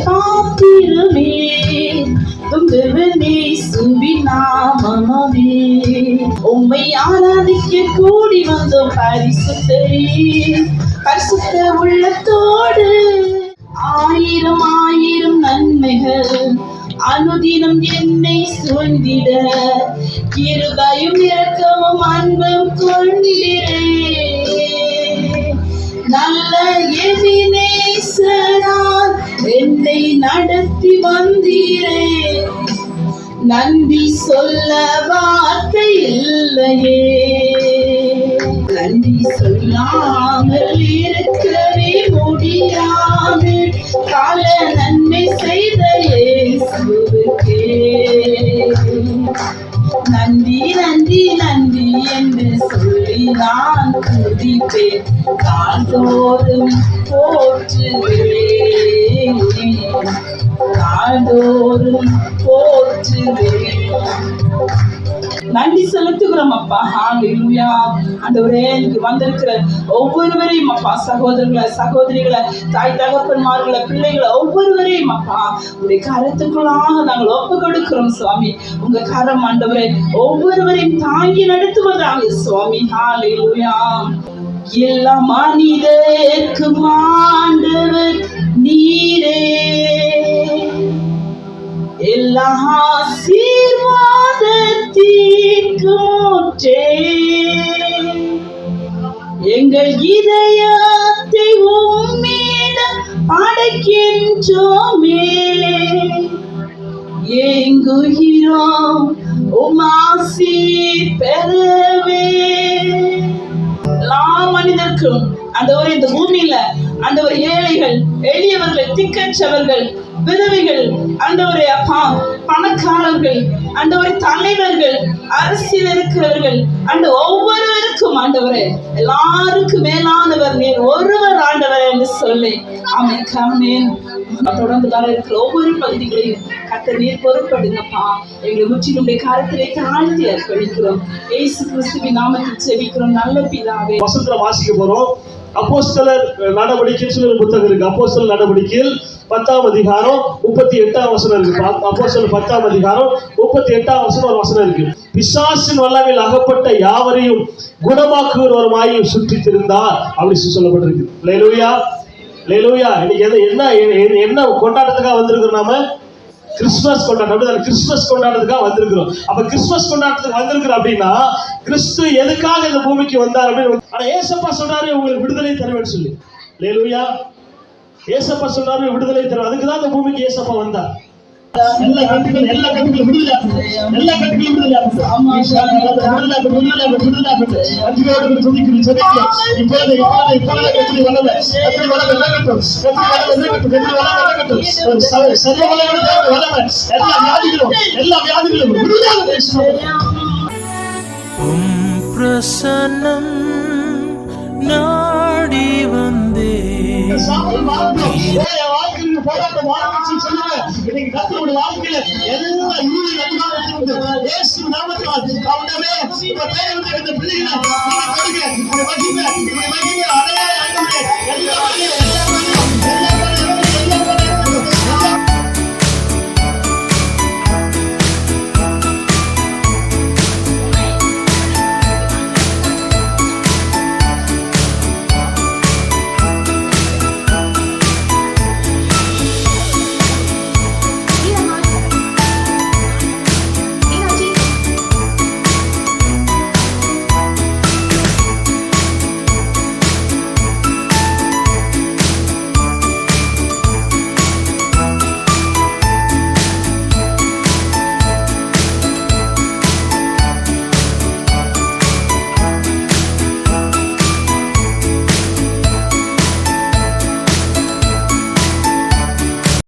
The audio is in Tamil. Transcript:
காத்திருமே தும்பவனே சுபிநாமமே. உம்மை ஆராதிக்க கூடி வந்தோம் பரிசுத்தரே, பரிசுத்த உள்ளத்தோடு. ஆயிரம் ஆயிரம் நன்மைகள் அனுதினம் என்னை சூழ்ந்திட, கிருபையும் இரக்கமும் அன்பும் கொண்டிரே. நல்ல எபினேசரால் என்னை நடத்தி வந்தீரே, நன்றி சொல்ல வார்த்தை இல்லையே. நன்றி சொல்லாமல் இருக்கவே முடியாது, கால நன்மை செய்த இயேசுவுக்கே நன்றி நன்றி நன்றி என்று சொல்லி நான் துதிப்பேன், நாள்தோறும் போற்றுவேன், நாள்தோறும் போற்றுவேன். நன்றி செலுத்துகிறோம் அப்பா. ஹல்லேலூயா. ஆண்டவரே, இங்கு வந்திருக்கிற ஒவ்வொருவரையும் அப்பா, சகோதரர்களை சகோதரிகளை தாய் தகப்பன்மார்களை பிள்ளைகளை ஒவ்வொருவரையும் அப்பா உடைய கருத்துக்களாக நாங்கள் ஒப்பு கொடுக்கிறோம் சுவாமி. உங்க கரம் ஆண்டவரே ஒவ்வொருவரையும் தாங்கி நடத்துவதாக சுவாமி. ஹல்லேலூயா. எல்லா மனிதர்க்கும் ஆண்டவர் நீரே, எல்லா ஆசீர்வாதத்திற்குற்றே, எங்கள் இதயத்தை உம்மிடம் படைக்கின்றோமே, ஏங்குகிறோம் உம் ஆசீர் பெறவே. எல்லா மனிதர்க்கும் ஆண்டவரே இந்த பூமியில ஆண்டவர் ஏழைகள் எளியவர்கள் திக்கற்றவர்கள் விதவைகள் ஆண்டவரே அப்பா பணக்காரர்கள் ஆண்டவரே தலைவர்கள் அரசியல் இருக்கிறவர்கள் அந்த ஒவ்வொருவருக்கும் ஆண்டவரே எல்லாருக்கும் மேலானவர் நீர் ஒருவர் ஆண்டவர் என்று சொல்லி ஆமென். தொடர்ந்து வர இருக்கிற ஒவ்வொரு பகுதிகளையும் கர்த்தர் நீர் பொறுப்படுங்கப்பா. எங்களை முற்றிலும் காலத்திலே தாழ்த்தி அர்ப்பணிக்கிறோம். இயேசு கிறிஸ்துவின் நாமத்தில் ஜெபிக்கிறோம் நல்ல பிதாவே. வசனத்துல வாசிக்க போறோம். அப்போஸ்தலர் நடவடிக்கைன்னு சொல்லி ஒரு புத்தகம் இருக்கு. அப்போஸ்தலர் நடவடிக்கையில் 10ஆம் அதிகாரம் 38ஆம் வசனம் இருக்கு. அப்போஸ்தலர் 10ஆம் அதிகாரம் 38ஆம் வசனம் ஒரு வசனம் இருக்கு. பிசாசின் வல்லமையில் அகப்பட்ட யாவரையும் குணமாக்குகிறவருமாயும் சுற்றி திரிந்தார் அப்படி சொல்லப்பட்டிருக்கு. அல்லேலூயா, அல்லேலூயா. இன்னைக்கு என்ன கொண்டாட்டத்துக்காக வந்திருக்கிறோம்? நாம கிறிஸ்துமஸ் கொண்டாட்டம். கிறிஸ்துமஸ் கொண்டாட்டத்துக்காக வந்திருக்கிறோம். அப்ப கிறிஸ்துமஸ் கொண்டாட்டத்துக்கு வந்திருக்கிறோம் அப்படின்னா கிறிஸ்து எதுக்காக இந்த பூமிக்கு வந்தார் அப்படின்னு. ஆனா ஏசப்பா சொல்றாரு உங்களுக்கு விடுதலை தருவேன்னு சொல்லி. அல்லேலூயா. ஏசப்பா சொல்றாரு விடுதலை தருவேன். அதுக்குதான் இந்த பூமிக்கு ஏசப்பா வந்தார். எல்லா கட்டுகளும் விடுதலை. பிரசன்னம் நாடி வந்தே போராட்டம் ஆரம்பிச்சு சொல்லுங்க. இன்னைக்கு கர்த்தருடைய வாழ்க்கையில எல்லா யூனியன் அதிகாரத்திலிருந்து இயேசு நாமத்தில் அவனவே இப்ப தேவனுடைய இந்த பிள்ளைகளை நீங்க கொடுங்க. இந்த மகிமை அடைய